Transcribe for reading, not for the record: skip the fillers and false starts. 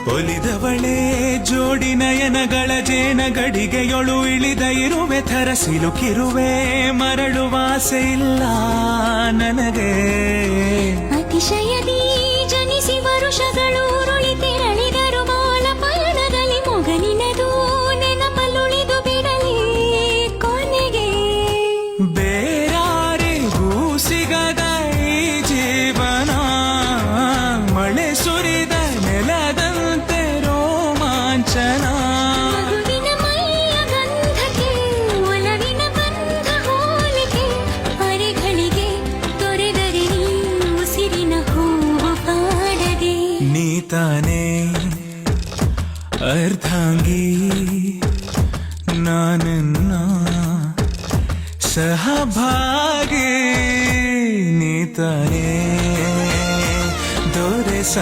ಒಲಿದವಳೆ ಜೋಡಿ ನಯನಗಳ ಜೇನ ಗಡಿಗೆಯೊಳು ಇಳಿದ ಇರುವೆ ಥರ ಸಿಲುಕಿರುವೆ ಮರಳುವಾಸೆ ಇಲ್ಲ ನನಗೆ ಅತಿಶಯದಿ ಜನಿಸಿ ವರುಷಗಳು ಉರುಳಿ ತೆರಳಿದರು ಮೌಲ ಪಯಣದಲ್ಲಿ ಮೊಗಲಿನದು ನೆನಪಲುಳಿದು ಬಿಡಲಿ ಕೊನೆಗೆ ಬೇರಾರಿಗೂ ಸಿಗದ ಈ ಜೀವನ ಮಳೆ ಸುರಿದ ನೆಲದಂತೆ ರೋಮಾಂಚನ ಮಗುವಿನ ಮೈಯ ಗಂಧಕ್ಕೆ ಒಲವಿನ ಬಂಧ ಹೋಲಿಕೆ ಅರೆಗಳಿಗೆ ತೊರೆದರೆ ನೀ ಉಸಿರಿನ ಹೂವು ಪಾಡದೆ ನೀತಾನೆ ಅರ್ಧಾಂಗಿ ನಾನನ್ನ ಸಹಭಾಗಿ ನೀತಾನೆ ದೊರೆಸ